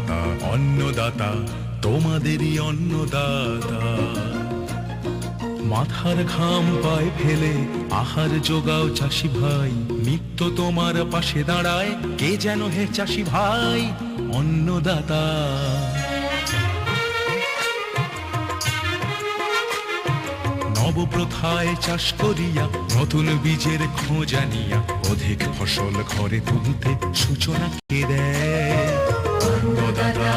অন্নদাতা অন্নদাতা তোমাদেরই অন্নদাতা। মাথার ঘাম পায়ে ফেলে আহার জোগাও চাষি ভাই, নিত্য তোমার পাশে দাঁড়ায় কে যেন হে চাষি ভাই অন্নদাতা। নবপ্রথায় চাষ করিয়া নতুন বীজের খোঁজা নিয়া অধিক ফসল ঘরে তুলতে সূচনা কে দেয় অন্নদাতা।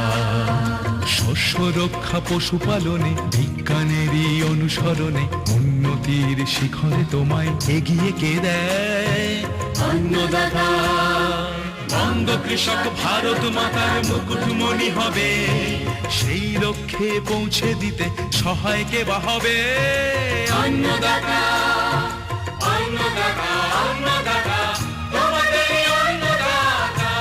শস্য রক্ষা পশুপালনে বিজ্ঞানেরই অনুসরণে উন্নতির শিখরে তোমায় এগিয়ে কে দেয় অন্নদাতা। বঙ্গ কৃষক ভারত মাতার মুকুটমণি হবে, সেই লক্ষ্যে পৌঁছে দিতে সহায় কে বা হবে অন্নদাতা অন্নদাতা অন্নদাতা তোমাদেরই অন্নদাতা।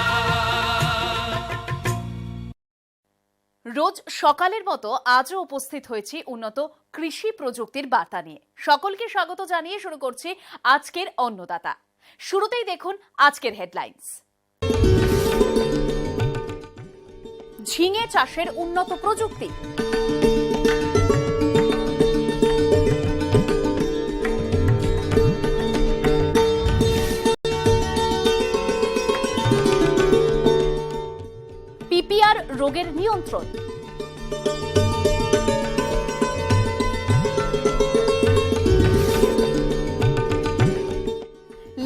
রোজ সকালের মতো আজও উপস্থিত হয়েছি উন্নত কৃষি প্রযুক্তির বার্তা নিয়ে। সকলকে স্বাগত জানিয়ে শুরু করছি আজকের অন্নদাতা। শুরুতেই দেখুন আজকের হেডলাইন্স। ঝিঙে চাষের উন্নত প্রযুক্তি। পিপিআর রোগের নিয়ন্ত্রণ।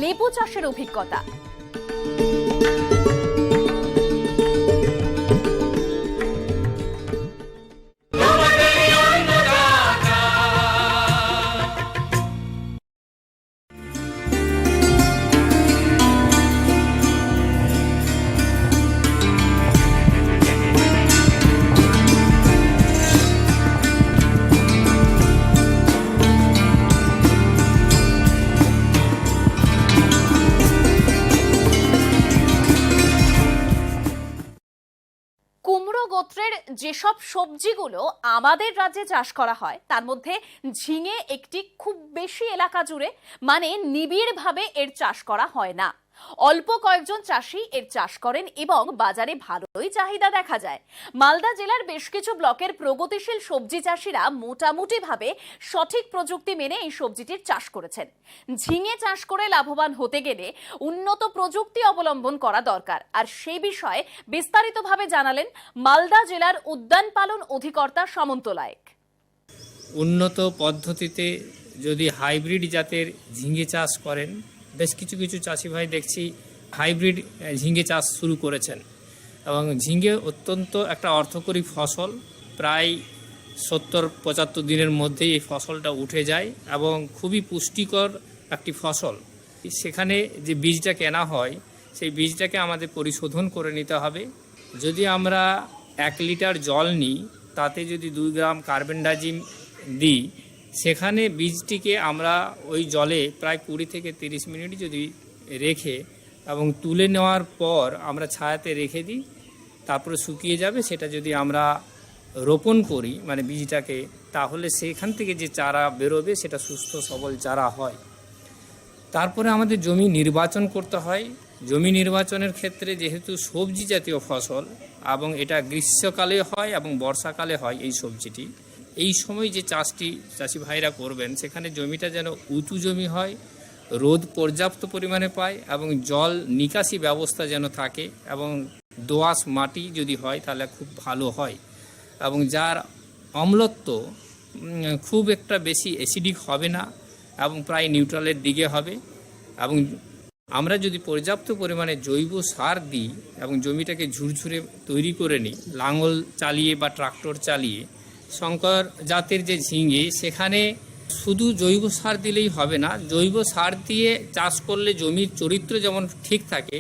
লেবু চাষের অভিজ্ঞতা। যেসব সবজিগুলো আমাদের রাজ্যে চাষ করা হয় তার মধ্যে ঝিঙে একটি খুব বেশি এলাকা জুড়ে মানে নিবিড়ভাবে এর চাষ করা হয় না। অল্প কয়েকজন চাষি এর চাষ করেন এবং বাজারে ভালোই চাহিদা দেখা যায়। মালদা জেলার বেশ কিছু ব্লকের প্রগতিশীল সবজি চাষিরা মোটামুটি ভাবে সঠিক প্রযুক্তি মেনে এই সবজিটির চাষ করেছেন। ঝিঙে চাষ করে লাভবান হতে গেলে উন্নত প্রযুক্তি অবলম্বন করা দরকার, আর সেই বিষয়ে বিস্তারিতভাবে জানালেন মালদা জেলার উদ্যান পালন অধিকর্তা সামন্ত লায়েক। উন্নত পদ্ধতিতে যদি হাইব্রিড জাতের ঝিঙে চাষ করেন, বেশ কিছু কিছু চাষি ভাই দেখছি হাইব্রিড ঝিঙে চাষ শুরু করেছেন এবং ঝিঙে অত্যন্ত একটা অর্থকরী ফসল। প্রায় 70-75 দিনের মধ্যেই এই ফসলটা উঠে যায় এবং খুবই পুষ্টিকর একটি ফসল। সেখানে যে বীজটা কেনা হয় সেই বীজটাকে আমাদের পরিশোধন করে নিতে হবে। যদি আমরা 1 লিটার জল নিই, তাতে যদি 2 গ্রাম কার্বেন্ডাজিম দিই, সেখানে বীজটিকে আমরা ওই জলে প্রায় 20 থেকে 30 মিনিট যদি রেখে এবং তুলে নেওয়ার পর আমরা ছায়াতে রেখে দিই, তারপরে শুকিয়ে যাবে। সেটা যদি আমরা রোপণ করি মানে বীজটাকে, তাহলে সেখান থেকে যে চারা বেরোবে সেটা সুস্থ সবল চারা হয়। তারপরে আমাদের জমি নির্বাচন করতে হয়। জমি নির্বাচনের ক্ষেত্রে যেহেতু সবজি জাতীয় ফসল এবং এটা গ্রীষ্মকালে হয় এবং বর্ষাকালে হয় এই সবজিটি, এই সময় যে চাষটি চাষি ভাইরা করবেন সেখানে জমিটা যেন উঁচু জমি হয়, রোদ পর্যাপ্ত পরিমাণে পায় এবং জল নিকাশি ব্যবস্থা যেন থাকে এবং দোআঁশ মাটি যদি হয় তাহলে খুব ভালো হয় এবং যার অম্লত্ব খুব একটা বেশি অ্যাসিডিক হবে না এবং প্রায় নিউট্রালের দিকে হবে। এবং আমরা যদি পর্যাপ্ত পরিমাণে জৈব সার দিই এবং জমিটাকে ঝুরঝুরে তৈরি করে নিই লাঙল চালিয়ে বা ট্রাক্টর চালিয়ে, শঙ্কর জাতের যে ঝিঙে সেখানে শুধু জৈব সার দিলেই হবে না। জৈব সার দিয়ে চাষ করলে জমির চরিত্র যেমন ঠিক থাকে,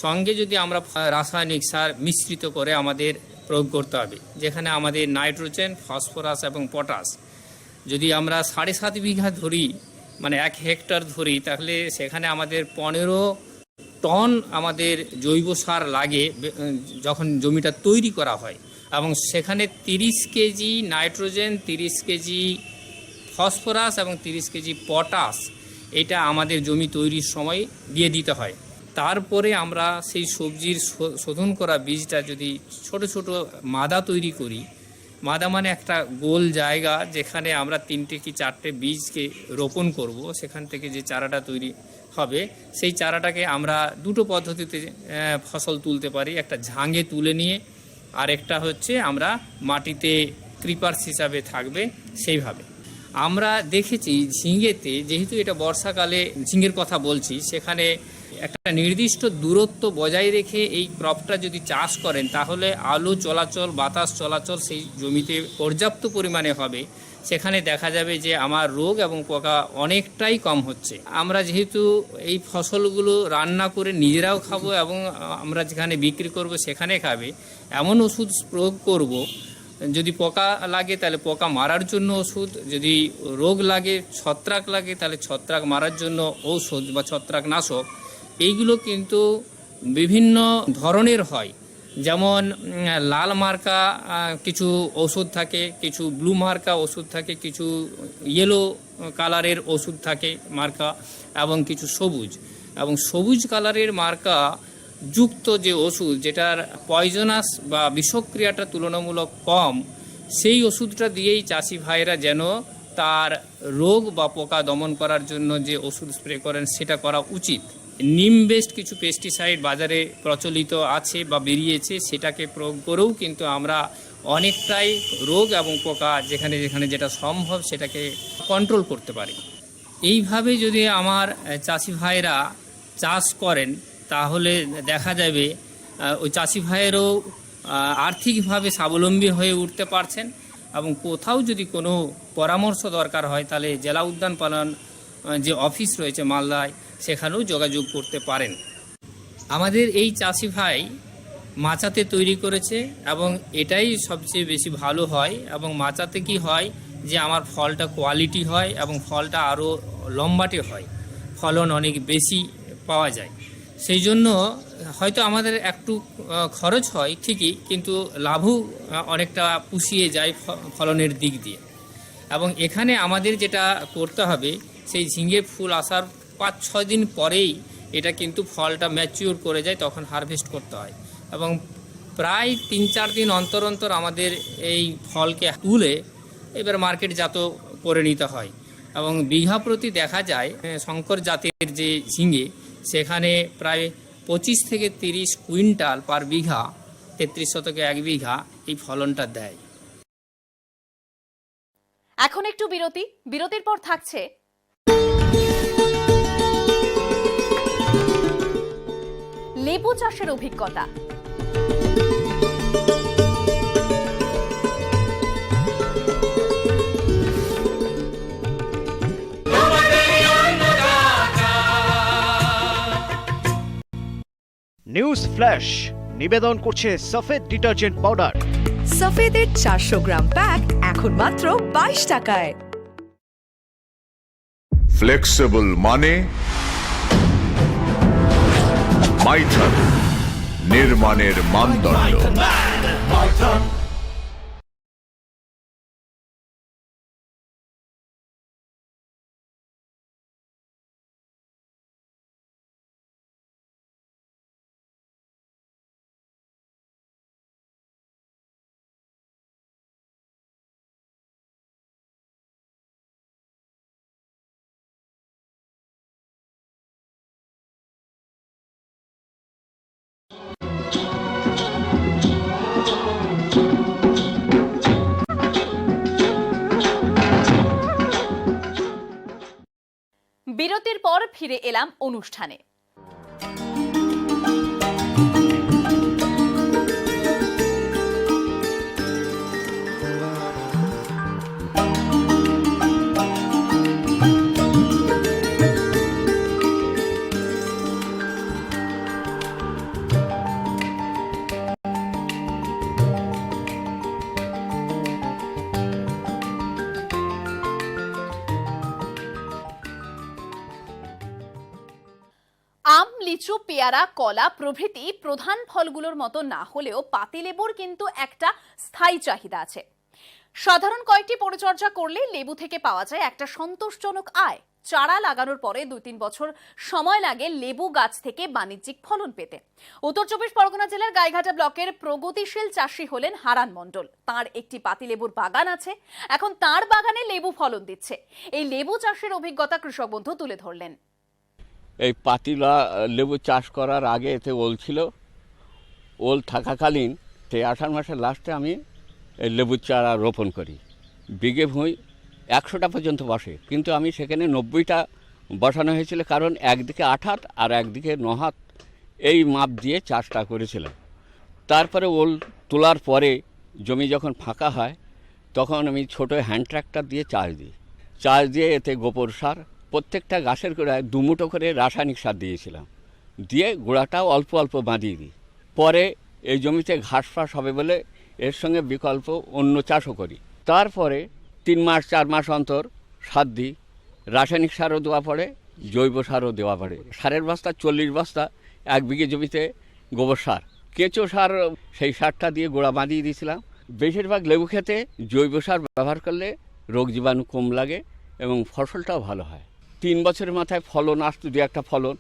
সঙ্গে যদি আমরা রাসায়নিক সার মিশ্রিত করে আমাদের প্রয়োগ করতে হবে, যেখানে আমাদের নাইট্রোজেন, ফসফরাস এবং পটাশ যদি আমরা 7.5 বিঘা ধরি মানে 1 হেক্টর ধরি, তাহলে সেখানে আমাদের 15 টন আমাদের জৈব সার লাগে যখন জমিটা তৈরি করা হয়। এবং সেখানে 30 কেজি নাইট্রোজেন, 30 কেজি ফসফরাস এবং 30 কেজি পটাশ এটা আমাদের জমি তৈরির সময় দিয়ে দিতে হয়। তারপরে আমরা সেই সবজির শোধন করা বীজটা যদি ছোট ছোট মাদা তৈরি করি, মাদা মানে একটা গোল জায়গা যেখানে আমরা 3টে কি 4টে বীজকে রোপণ করব, সেখান থেকে যে চারাটা তৈরি হবে সেই চারাটাকে আমরা দুটো পদ্ধতিতে ফসল তুলতে পারি। একটা ঝাঙে তুলে নিয়ে, আর একটা হচ্ছে আমরা মাটিতে ক্রিপার্স হিসাবে থাকবে সেইভাবে। আমরা দেখেছি ঝিঙেতে, যেহেতু এটা বর্ষাকালে ঝিঙের কথা বলছি, সেখানে একটা নির্দিষ্ট দূরত্ব বজায় রেখে এই ক্রপটা যদি চাষ করেন তাহলে আলো চলাচল, বাতাস চলাচল সেই জমিতে পর্যাপ্ত পরিমাণে হবে। সেখানে দেখা যাবে যে আমার রোগ এবং পোকা অনেকটাই কম হচ্ছে। আমরা যেহেতু এই ফসলগুলো রান্না করে নিজেরাও খাবো এবং আমরা যেখানে বিক্রি করব সেখানে খাবে, এমন ওষুধ প্রয়োগ করব, যদি পোকা লাগে তাহলে পোকা মারার জন্য ওষুধ, যদি রোগ লাগে, ছত্রাক লাগে তাহলে ছত্রাক মারার জন্য ঔষধ বা ছত্রাকনাশক। এইগুলো কিন্তু বিভিন্ন ধরনের হয়, যেমন লাল মার্কা কিছু ওষুধ থাকে, কিছু ব্লু মার্কা ওষুধ থাকে, কিছু ইয়েলো কালারের ওষুধ থাকে মার্কা, এবং কিছু সবুজ। এবং সবুজ কালারের মার্কা যুক্ত যে ওষুধ, যেটার পয়জনাস বা বিষক্রিয়াটা তুলনামূলক কম, সেই ওষুধটা দিয়েই চাষি ভাইরা যেন তার রোগ বা পোকা দমন করার জন্য যে ওষুধ স্প্রে করেন সেটা করা উচিত। নিম বেসড কিছু পেস্টিসাইড বাজারে প্রচলিত আছে বা বেরিয়েছে, সেটাকে প্রয়োগ করেও কিন্তু আমরা অনেকটাই রোগ এবং পোকা যেখানে যেখানে যেটা সম্ভব সেটাকে কন্ট্রোল করতে পারি। এইভাবে যদি আমার চাষি ভাইরা চাষ করেন তাহলে দেখা যাবে ওই চাষি ভাইয়েরও আর্থিকভাবে স্বাবলম্বী হয়ে উঠতে পারছেন। এবং কোথাও যদি কোনো পরামর্শ দরকার হয় তাহলে জেলা উদ্যান পালন যে অফিস রয়েছে মালদায়, সেখানেও যোগাযোগ করতে পারেন। আমাদের এই চাষি ভাই মাচাতে তৈরি করেছে এবং এটাই সবচেয়ে বেশি ভালো হয়। এবং মাচাতে কি হয় যে আমার ফলটা কোয়ালিটি হয় এবং ফলটা আরও লম্বাটে হয়, ফলন অনেক বেশি পাওয়া যায়। সেই জন্য হয়তো আমাদের একটু খরচ হয় ঠিকই, কিন্তু লাভও অনেকটা পুষিয়ে যায় ফলনের দিক দিয়ে। এবং এখানে আমাদের যেটা করতে হবে, সেই ঝিঙে ফুল আসার 5-6 দিন পরেই এটা কিন্তু ফলটা ম্যাচিওর করে যায়, তখন হারভেস্ট করতে হয়। এবং প্রায় 3-4 দিন অন্তর অন্তর আমাদের এই ফলকে তুলে এবার মার্কেটজাত করে নিতে হয়। এবং বিঘা প্রতি দেখা যায় শঙ্কর জাতের যে ঝিঙে, সেখানে প্রায় 25 থেকে 30 কুইন্টাল পার বিঘা, 33 শতকে 1 বিঘা এই ফলনটা দেয়। এখন একটু বিরতির পর থাকছে লেবু চাষের অভিজ্ঞতা। নিউজ ফ্ল্যাশ নিবেদন করছে সফেদ ডিটারজেন্ট পাউডার। সফেদের 400 গ্রাম প্যাক এখন মাত্র 22 টাকায়। ফ্লেক্সিবল মানে মাইথন, নির্মাণের মানদণ্ড। বিরতির পর ফিরে এলাম অনুষ্ঠানে। আম, লিচু, পেয়ারা, কলা প্রভৃতি প্রধান ফলগুলোর মতো না হলেও পাতিলেবুর কিন্তু একটা স্থায়ী চাহিদা আছে। সাধারণ কয়েকটি পরিচর্যা করলে লেবু থেকে পাওয়া যায় একটা সন্তোষজনক আয়। চারা লাগানোর পরে 2-3 বছর সময় লাগে লেবু গাছ থেকে বাণিজ্যিক ফলন পেতে। উত্তর 24 পরগনা জেলার গাইঘাটা ব্লকের প্রগতিশীল চাষী হলেন হারান মণ্ডল। তার একটি পাতিলেবুর বাগান আছে। এখন তার বাগানে লেবু ফলন দিচ্ছে। এই লেবু চাষের অভিজ্ঞতা কৃষক বন্ধু তুলে ধরলেন। এই পাতিলা লেবু চাষ করার আগে এতে ওল ছিল। ওল থাকাকালীন সেই আষাঢ় মাসের লাস্টে আমি এই লেবুর চারা রোপণ করি। বিঘে ভুঁই 100টা পর্যন্ত বসে, কিন্তু আমি সেখানে 90টা বসানো হয়েছিল, কারণ একদিকে 8 হাত আর একদিকে 9 হাত এই মাপ দিয়ে চাষটা করেছিলাম। তারপরে ওল তোলার পরে জমি যখন ফাঁকা হয় তখন আমি ছোট হ্যান্ড ট্র্যাক্টর দিয়ে চাষ দিই। চাষ দিয়ে এতে গোবর সার, প্রত্যেকটা গাছের গোড়ায় 2 মুঠো করে রাসায়নিক সার দিয়েছিলাম, দিয়ে গোড়াটাও অল্প অল্প বাঁধিয়ে দিই। পরে এই জমিতে ঘাস ফাঁস হবে বলে এর সঙ্গে বিকল্প অন্য চাষও করি। তারপরে 3 মাস 4 মাস অন্তর সার দিই। রাসায়নিক সারও দেওয়া পড়ে, জৈব সারও দেওয়া পড়ে। সারের বস্তা 40 বস্তা 1 বিঘে জমিতে গোবর সার, কেঁচো সার, সেই সারটা দিয়ে গোড়া বাঁধিয়ে দিয়েছিলাম। বেশিরভাগ লেবু খেতে জৈব সার ব্যবহার করলে রোগ জীবাণু কম লাগে এবং ফসলটাও ভালো হয়। 3 বছরের মাথায় ফলন আসতো, 2-1টা ফলন।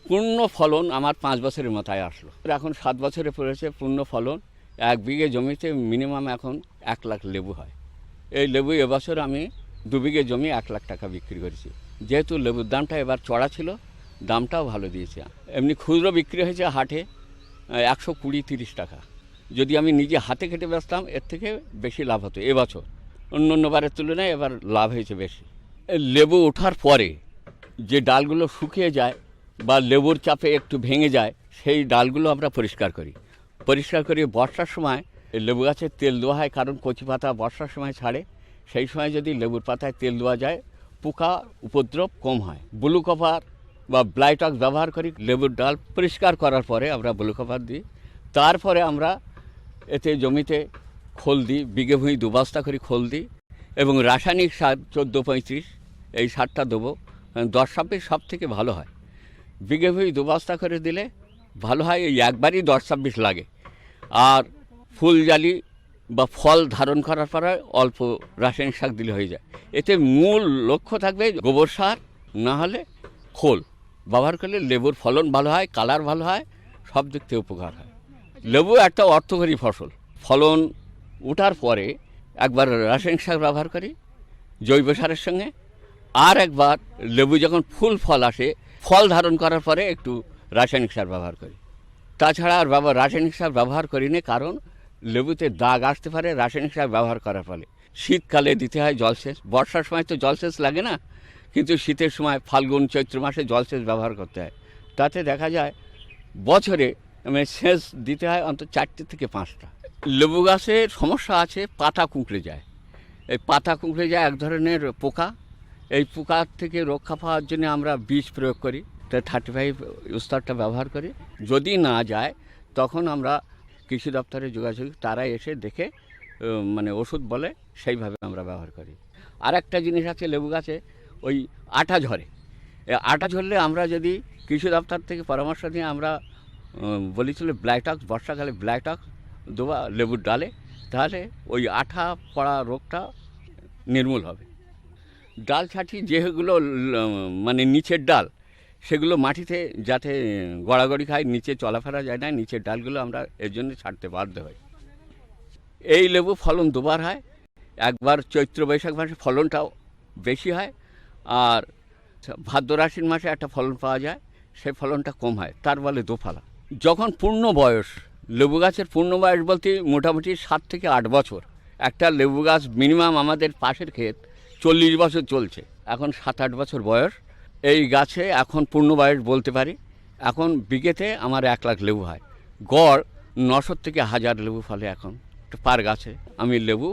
পূর্ণ ফলন আমার 5 বছরের মাথায় আসলো। এখন 7 বছরে পড়েছে পূর্ণ ফলন। 1 বিঘে জমিতে মিনিমাম এখন 1 লাখ লেবু হয়। এই লেবু এবছর আমি 2 বিঘে জমি 1 লাখ টাকা বিক্রি করেছি। যেহেতু লেবুর দামটা এবার চড়া ছিল, দামটাও ভালো দিয়েছে। এমনি খুচরো বিক্রি হয়েছে হাটে 120-30 টাকা। যদি আমি নিজে হাতে কেটে বেচতাম এর থেকে বেশি লাভ হতো এবছর। অন্য বারের তুলনায় এবার লাভ হয়েছে বেশি। লেবু ওঠার পরে যে ডালগুলো শুকিয়ে যায় বা লেবুর চাপে একটু ভেঙে যায়, সেই ডালগুলো আমরা পরিষ্কার করি। বর্ষার সময় লেবু গাছের তেল দেওয়া হয়, কারণ কচি পাতা বর্ষার সময় ছাড়ে। সেই সময় যদি লেবুর পাতায় তেল দেওয়া যায়, পোকা উপদ্রব কম হয়। ব্লু কভার বা ব্লাইটক্স ব্যবহার করি। লেবুর ডাল পরিষ্কার করার পরে আমরা ব্লু কভার দিই। তারপরে আমরা এতে জমিতে খোল দিই, বিঘে ভুঁই 2 বস্তা করে খোল দিই, এবং রাসায়নিক সার 14-35 এই সারটা দেবো। 10-26 সব থেকে ভালো হয়। বিঘে ভুঁই 2 বস্তা করে দিলে ভালো হয়। এই একবারই 10-26 লাগে। আর ফুল জালি বা ফল ধারণ করার পরে অল্প রাসায়নিক সার দিলে হয়ে যায়। এতে মূল লক্ষ্য থাকবে গোবর সার, না হলে খোল ব্যবহার করলে লেবুর ফলন ভালো হয়, কালার ভালো হয়, সব দিক থেকে উপকার হয়। লেবু একটা অর্থকরী ফসল। ফলন ওঠার পরে একবার রাসায়নিক সার ব্যবহার করি জৈব সারের সঙ্গে, আর একবার লেবু যখন ফুল ফল আসে, ফল ধারণ করার পরে একটু রাসায়নিক সার ব্যবহার করি। তাছাড়া আর রাসায়নিক সার ব্যবহার করি না, কারণ লেবুতে দাগ আসতে পারে রাসায়নিক সার ব্যবহার করার ফলে। শীতকালে দিতে হয় জলসেচ। বর্ষার সময় তো জলসেচ লাগে না, কিন্তু শীতের সময় ফাল্গুন চৈত্র মাসে জলসেচ ব্যবহার করতে হয়। তাতে দেখা যায় বছরে সেচ দিতে হয় অন্তত 4 থেকে 5টা। লেবু গাছের সমস্যা আছে, পাতা কুঁকড়ে যায়। এই পাতা কুঁকড়ে যায় এক ধরনের পোকা। এই পোকার থেকে রক্ষা পাওয়ার জন্য আমরা বিষ প্রয়োগ করি, 35 স্তরটা ব্যবহার করি। যদি না যায় তখন আমরা কৃষি দপ্তরে যোগাযোগ, তারা এসে দেখে ওষুধ বলে, সেইভাবে আমরা ব্যবহার করি। আর একটা জিনিস আছে লেবু গাছে, ওই আটা ঝরে। আটা ঝরলে আমরা যদি কৃষি দপ্তর থেকে পরামর্শ নিয়ে আমরা বলেছিল ব্লাইটক্স, বর্ষাকালে ব্লাইটক্স দেওয়া লেবুর ডালে, তাহলে ওই আঠা পড়া রোগটা নির্মূল হবে। ডাল ছাঁটি যেগুলো নিচের ডাল, সেগুলো মাটিতে যাতে গড়াগড়ি খায়, নিচে চলাফেরা যায় না, নিচের ডালগুলো আমরা এর জন্য ছাড়তে বাধ্য হই। এই লেবু ফলন 2 বার হয়। একবার চৈত্র বৈশাখ মাসে ফলনটাও বেশি হয়, আর ভাদ্র আশ্বিন মাসে একটা ফলন পাওয়া যায়, সেই ফলনটা কম হয়, তার বলে দোফালা। যখন পূর্ণ বয়স, লেবু গাছের পূর্ণ বয়স বলতে মোটামুটি 7 থেকে 8 বছর। একটা লেবু গাছ মিনিমাম আমাদের পাশের ক্ষেত 40 বছর চলছে, এখন 7-8 বছর বয়স। এই গাছে এখন পূর্ণ বয়স বলতে পারি। এখন বিঘেতে আমার 1 লাখ লেবু হয়। গড় 900 থেকে 1000 লেবু ফলে এখন পার গাছে। আমি লেবু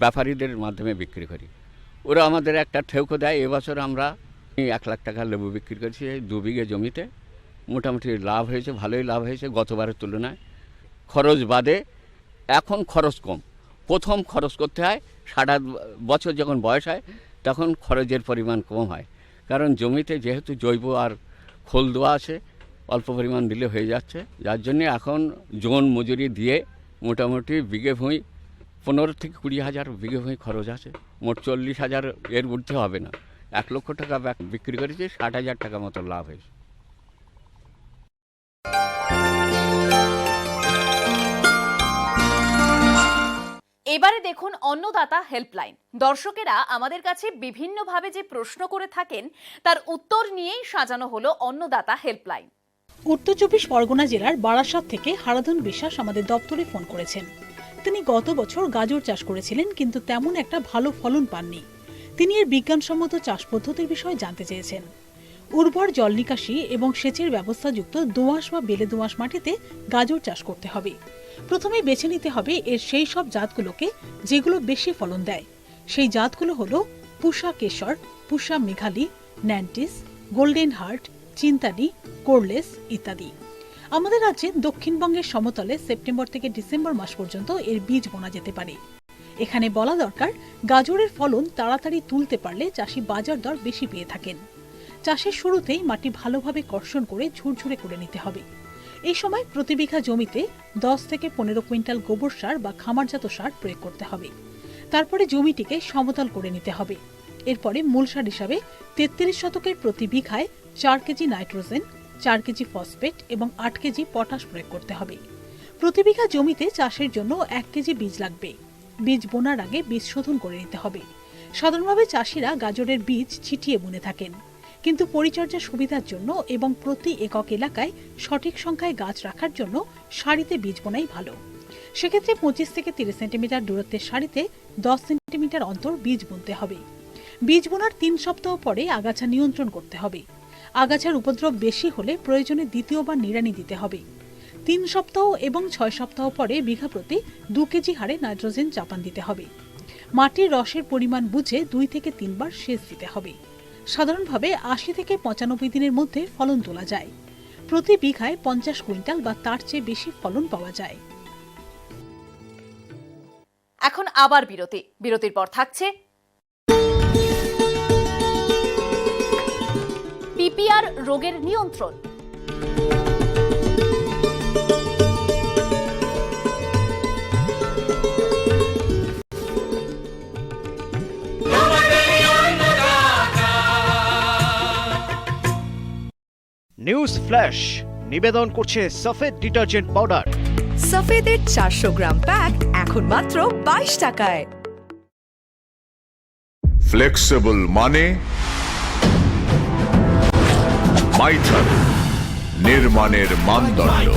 ব্যাপারীদের মাধ্যমে বিক্রি করি, ওরা আমাদের একটা ঠেউকো দেয়। এবছর আমরা 1 লাখ টাকা লেবু বিক্রি করেছি এই 2 বিঘে জমিতে। মোটামুটি লাভ হয়েছে, ভালোই লাভ হয়েছে গতবারের তুলনায়। খরচ বাদে এখন খরচ কম। প্রথম খরচ করতে হয়, 7-8 বছর যখন বয়স হয় তখন খরচের পরিমাণ কম হয়, কারণ জমিতে যেহেতু জৈব আর খোল দেওয়া আছে, অল্প পরিমাণ দিলে হয়ে যাচ্ছে। যার জন্যে এখন জন মজুরি দিয়ে মোটামুটি বিঘে ভুঁই 15 থেকে 20,000 বিঘে ভূমি খরচ আছে, মোট 40,000 এর ঊর্ধ্বে হবে না। 1 লক্ষ টাকা বিক্রি করেছে, 60,000 টাকা মতো লাভ হয়েছে। এবারে দেখুন অন্নদাতা হেল্পলাইন। দর্শকেরা আমাদের কাছে বিভিন্নভাবে যে প্রশ্ন করে থাকেন তার উত্তর নিয়েই সাজানো হলো অন্নদাতা হেল্পলাইন। উত্তর 24 পরগনা জেলার বারাসাত থেকে হারাধন বিশ্বাস আমাদের দপ্তরে ফোন করেছেন। তিনি গত বছর গাজর চাষ করেছিলেন, কিন্তু তেমন একটা ভালো ফলন পাননি। তিনি এর বিজ্ঞানসম্মত চাষ পদ্ধতির বিষয়ে জানতে চেয়েছেন। উর্বর জল নিকাশি এবং সেচের ব্যবস্থাযুক্ত দোআঁশ বা বেলে দোআঁশ মাটিতে গাজর চাষ করতে হবে। প্রথমে বেছে নিতে হবে এর সেই সব জাতগুলোকে যেগুলো বেশি ফলন দেয়। সেই জাতগুলো হলো পুষা কেশর, পুষা মেঘালি, ন্যান্টিস, গোল্ডেন হার্ট, চিন্তানি, কোরলেস ইত্যাদি। আমাদের রাজ্যে দক্ষিণবঙ্গের সমতলে সেপ্টেম্বর থেকে ডিসেম্বর মাস পর্যন্ত এর বীজ বোনা যেতে পারে। এখানে বলা দরকার, গাজরের ফলন তাড়াতাড়ি তুলতে পারলে চাষি বাজার দর বেশি পেয়ে থাকেন। চাষের শুরুতেই মাটি ভালোভাবে কর্ষণ করে ঝুরঝুরে করে নিতে হবে। এই সময় প্রতি বিঘা জমিতে 10 থেকে 15 কুইন্টাল গোবর সার বা খামারজাত সার প্রয়োগ করতে হবে। তারপরে জমিটিকে সমতল করে নিতে হবে। এরপরে মূল সার হিসাবে 33 শতকের প্রতি বিঘায় 4 কেজি নাইট্রোজেন, 4 কেজি ফসফেট এবং 8 কেজি পটাশ প্রয়োগ করতে হবে। প্রতি বিঘা জমিতে চাষের জন্য 1 কেজি বীজ লাগবে। বীজ বোনার আগে বীজ শোধন করে নিতে হবে। সাধারণভাবে চাষিরা গাজরের বীজ ছিটিয়ে বুনে থাকেন, কিন্তু পরিচর্যা সুবিধার জন্য এবং প্রতি একক এলাকায় সঠিক সংখ্যায় গাছ রাখার জন্য সারিতে বীজ বোনাই ভালো। সেক্ষেত্রে 25 থেকে 30 সেন্টিমিটার দূরত্বের সারিতে 10 সেন্টিমিটার অন্তর বীজ বুনতে হবে। বীজ বোনার 3 সপ্তাহ পরে আগাছা নিয়ন্ত্রণ করতে হবে। আগাছার উপদ্রব বেশি হলে প্রয়োজনে দ্বিতীয়বার নিড়ানি দিতে হবে। 3 সপ্তাহ এবং 6 সপ্তাহ পরে বিঘা প্রতি 2 কেজি হারে নাইট্রোজেন চাপান দিতে হবে। মাটির রসের পরিমাণ বুঝে 2 থেকে 3 বার সেচ দিতে হবে। সাধারণভাবে 80 থেকে 95 দিনের মধ্যে ফলন তোলা যায়। প্রতি বিঘায় 50 কুইন্টাল বা তার চেয়ে বেশি ফলন পাওয়া যায়। এখন আবার বিরতির পর থাকছে পিপিআর রোগের নিয়ন্ত্রণ। নিউজ ফ্ল্যাশ নিবেদন করছে সফেদ ডিটারজেন্ট পাউডার। সফেদের 400 গ্রাম প্যাক এখন মাত্র 22 টাকায়। ফ্লেক্সিবল মানে মাইথান, নির্মাণের মানদণ্ড।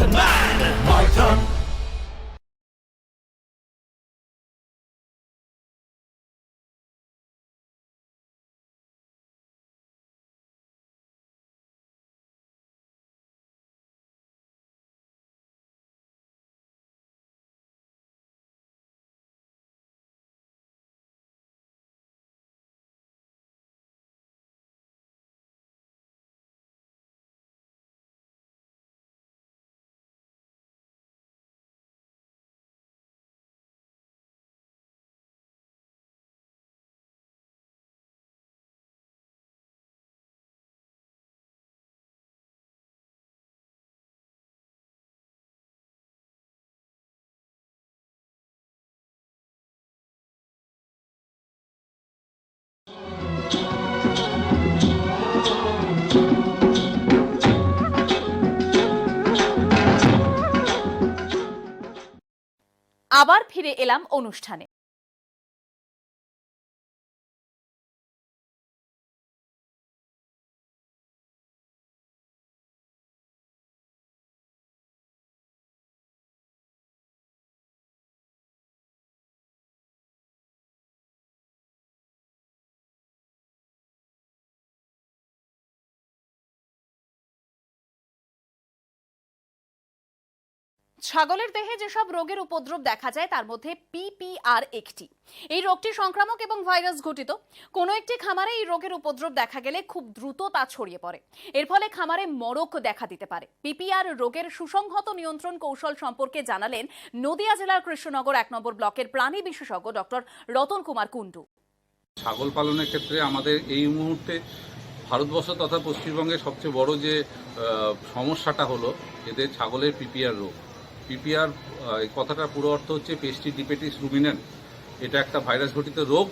আবার ফিরে এলাম অনুষ্ঠানে। ছাগলের দেহে যেসব রোগের উপদ্রব দেখা যায় তার মধ্যে পিপিআর একটি। এই রোগটি সংক্রামক এবং ভাইরাস ঘটিত। কোনো একটি খামারে এই রোগের উপদ্রব দেখা গেলে খুব দ্রুত তা ছড়িয়ে পড়ে। এর ফলে খামারে মরক দেখা দিতে পারে। পিপিআর রোগের সুসংহত নিয়ন্ত্রণ কৌশল সম্পর্কে জানালেন নদিয়া জেলার কৃষ্ণনগর 1 নম্বর ব্লকের প্রাণী বিশেষজ্ঞ ডক্টর রতন কুমার কুণ্ডু। ছাগল পালনের ক্ষেত্রে আমাদের এই মুহূর্তে ভারতবর্ষ তথা পশ্চিমবঙ্গের সবচেয়ে বড় যে সমস্যাটা হলো এদের ছাগলের পিপিআর রোগ। পিপিআর কথাটা পুরো অর্থ হচ্ছে পেস্টিডিপেটিস রুমিনেন্ট। এটা একটা ভাইরাস ঘটিত রোগ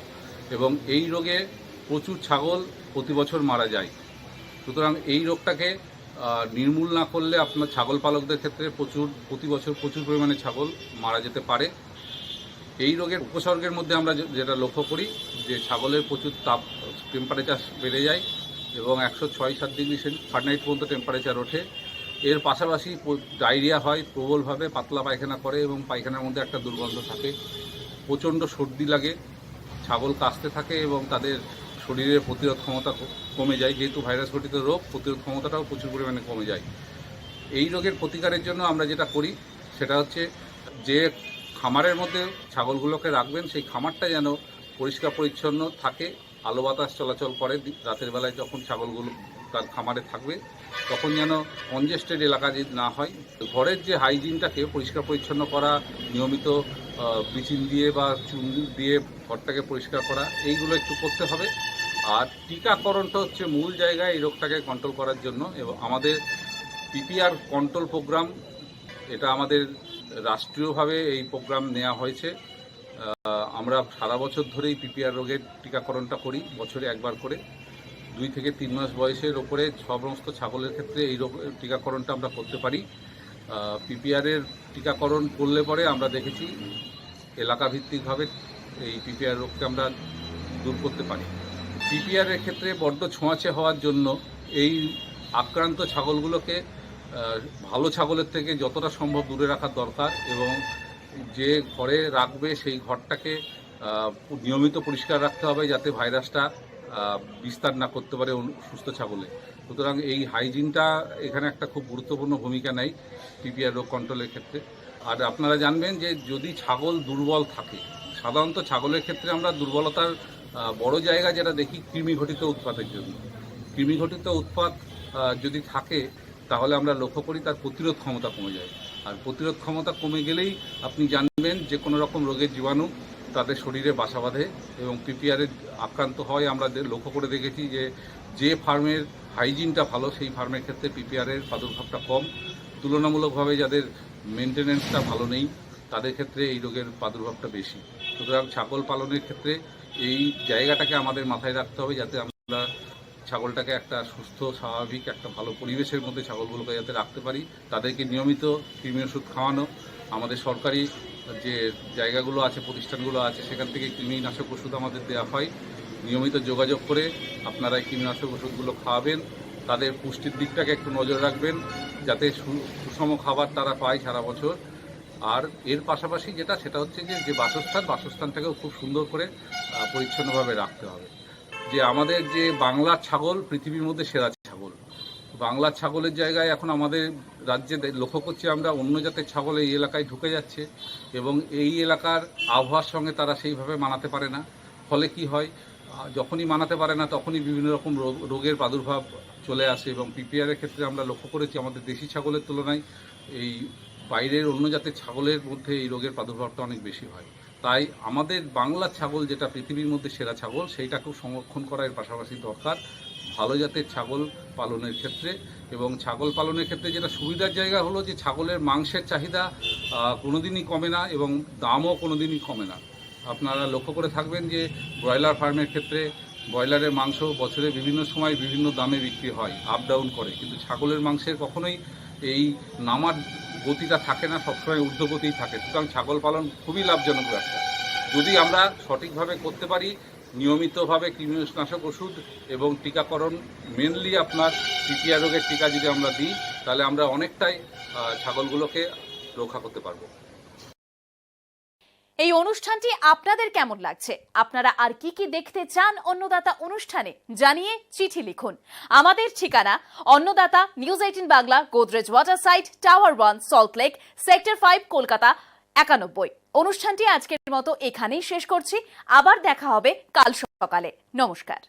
এবং এই রোগে প্রচুর ছাগল প্রতি বছর মারা যায়। সুতরাং এই রোগটাকে নির্মূল না করলে আপনার ছাগল পালকদের ক্ষেত্রে প্রতি বছর প্রচুর পরিমাণে ছাগল মারা যেতে পারে। এই রোগের উপসর্গের মধ্যে আমরা যেটা লক্ষ্য করি যে ছাগলের প্রচুর টেম্পারেচার বেড়ে যায় এবং 106-107 ডিগ্রি ফারেনহাইট পর্যন্ত টেম্পারেচার ওঠে। এর পাশাপাশি ডায়রিয়া হয়, প্রবলভাবে পাতলা পায়খানা করে এবং পায়খানার মধ্যে একটা দুর্গন্ধ থাকে, প্রচণ্ড সর্দি লাগে, ছাগল কাশতে থাকে এবং তাদের শরীরের প্রতিরোধ ক্ষমতা কমে যায়। যেহেতু ভাইরাস ঘটিত রোগ, প্রতিরোধ ক্ষমতাটাও প্রচুর পরিমাণে কমে যায়। এই রোগের প্রতিকারের জন্য আমরা যেটা করি সেটা হচ্ছে যে খামারের মধ্যে ছাগলগুলোকে রাখবেন সেই খামারটা যেন পরিষ্কার পরিচ্ছন্ন থাকে, আলো বাতাস চলাচল করে। রাতের বেলায় যখন ছাগলগুলো তার খামারে থাকবে তখন যেন কনজেস্টেড এলাকা যদি না হয়। ঘরের যে হাইজিনটাকে পরিষ্কার পরিচ্ছন্ন করা, নিয়মিত ব্লিচিং দিয়ে বা চুন দিয়ে ঘরটাকে পরিষ্কার করা, এইগুলো একটু করতে হবে। আর টিকাকরণটা হচ্ছে মূল জায়গায় এই রোগটাকে কন্ট্রোল করার জন্য। এবং আমাদের পিপিআর কন্ট্রোল প্রোগ্রাম, এটা আমাদের রাষ্ট্রীয়ভাবে এই প্রোগ্রাম নেওয়া হয়েছে। আমরা সারা বছর ধরেই পিপিআর রোগের টিকাকরণটা করি, বছরে একবার করে। 2 থেকে 3 মাস বয়সের ওপরে সমস্ত ছাগলের ক্ষেত্রে এই রোগ টিকাকরণটা আমরা করতে পারি। পিপিআরের টিকাকরণ করলে পরে আমরা দেখেছি এলাকা ভিত্তিকভাবে এই পিপিআর রোগকে আমরা দূর করতে পারি। পিপিআরের ক্ষেত্রে বড্ড ছোঁয়াচে হওয়ার জন্য এই আক্রান্ত ছাগলগুলোকে ভালো ছাগলের থেকে যতটা সম্ভব দূরে রাখার দরকার এবং যে ঘরে রাখবে সেই ঘরটাকে নিয়মিত পরিষ্কার রাখতে হবে যাতে ভাইরাসটা বিস্তার না করতে পারে সুস্থ ছাগলে। সুতরাং এই হাইজিনটা এখানে একটা খুব গুরুত্বপূর্ণ ভূমিকা নেয় পিপিআর রোগ কন্ট্রোলের ক্ষেত্রে। আর আপনারা জানবেন যে যদি ছাগল দুর্বল থাকে, সাধারণত ছাগলের ক্ষেত্রে আমরা দুর্বলতার বড় জায়গা যেটা দেখি কৃমিঘটিত উৎপাতের জন্য। কৃমিঘটিত উৎপাত যদি থাকে তাহলে আমরা লক্ষ্য করি তার প্রতিরোধ ক্ষমতা কমে যায়। আর প্রতিরোধ ক্ষমতা কমে গেলেই আপনি জানবেন যে কোনো রকম রোগের জীবাণু তাদের শরীরে বাসা বাঁধে এবং পিপিআরের আক্রান্ত হয়। আমরা লক্ষ্য করে দেখেছি যে ফার্মের হাইজিনটা ভালো সেই ফার্মের ক্ষেত্রে পিপিআরের প্রাদুর্ভাবটা কম। তুলনামূলকভাবে যাদের মেনটেনেন্সটা ভালো নেই তাদের ক্ষেত্রে এই রোগের প্রাদুর্ভাবটা বেশি। সুতরাং ছাগল পালনের ক্ষেত্রে এই জায়গাটাকে আমাদের মাথায় রাখতে হবে যাতে আমরা ছাগলটাকে একটা সুস্থ স্বাভাবিক একটা ভালো পরিবেশের মধ্যে ছাগলগুলোকে যাতে রাখতে পারি। তাদেরকে নিয়মিত কৃমি ওষুধ খাওয়ানো, আমাদের সরকারি যে জায়গাগুলো আছে, প্রতিষ্ঠানগুলো আছে, সেখান থেকে কৃমিনাশক ওষুধ আমাদের দেওয়া হয়। নিয়মিত যোগাযোগ করে আপনারা এই কৃমিনাশক ওষুধগুলো খাওয়াবেন। তাদের পুষ্টির দিকটাকে একটু নজর রাখবেন যাতে সুষম খাবার তারা পায় সারা বছর। আর এর পাশাপাশি সেটা হচ্ছে যে বাসস্থানটাকেও খুব সুন্দর করে পরিচ্ছন্নভাবে রাখতে হবে। যে আমাদের যে বাংলার ছাগল পৃথিবীর মধ্যে সেরা ছাগল, বাংলার ছাগলের জায়গায় এখন আমাদের রাজ্যে লক্ষ্য করছি আমরা অন্য জাতের ছাগল এই এলাকায় ঢুকে যাচ্ছে এবং এই এলাকার আবহাওয়ার সঙ্গে তারা সেইভাবে মানাতে পারে না। ফলে কি হয়, যখনই মানাতে পারে না তখনই বিভিন্ন রকম রোগের প্রাদুর্ভাব চলে আসে। এবং পিপিআরের ক্ষেত্রে আমরা লক্ষ্য করেছি আমাদের দেশি ছাগলের তুলনায় এই বাইরের অন্য জাতের ছাগলের মধ্যে এই রোগের প্রাদুর্ভাবটা অনেক বেশি হয়। তাই আমাদের বাংলার ছাগল যেটা পৃথিবীর মধ্যে সেরা ছাগল সেইটাকেও সংরক্ষণ করার পাশাপাশি দরকার ভালো জাতের ছাগল পালনের ক্ষেত্রে। এবং ছাগল পালনের ক্ষেত্রে যেটা সুবিধার জায়গা হলো যে ছাগলের মাংসের চাহিদা কোনোদিনই কমে না এবং দামও কোনোদিনই কমে না। আপনারা লক্ষ্য করে থাকবেন যে ব্রয়লার ফার্মের ক্ষেত্রে ব্রয়লারের মাংস বছরে বিভিন্ন সময় বিভিন্ন দামে বিক্রি হয়, আপ ডাউন করে, কিন্তু ছাগলের মাংসের কখনোই এই নামার গতিটা থাকে না, সবসময় ঊর্ধ্বগতিই থাকে। সুতরাং ছাগল পালন খুবই লাভজনক ব্যবসা যদি আমরা সঠিকভাবে করতে পারি। নিয়মিতভাবে কৃমিনাশক ওষুধ এবং টিকাকরণ, মেনলি আপনার পিপিআর রোগের টিকা যদি আমরা দিই তাহলে আমরা অনেকটাই ছাগলগুলোকে রক্ষা করতে পারবো। এই অনুষ্ঠানটি আপনাদের কেমন লাগছে? আপনারা আর কি কি দেখতে চান অন্নদাতা অনুষ্ঠানে জানিয়ে চিঠি লিখুন। আমাদের ঠিকানা Annadata, news 18 Bangla, Godrej water side, tower 1, Salt Lake, sector 5, Kolkata 91। অনুষ্ঠানটি আজকের মতো এখানেই শেষ করছি। আবার দেখা হবে কাল সকালে। নমস্কার।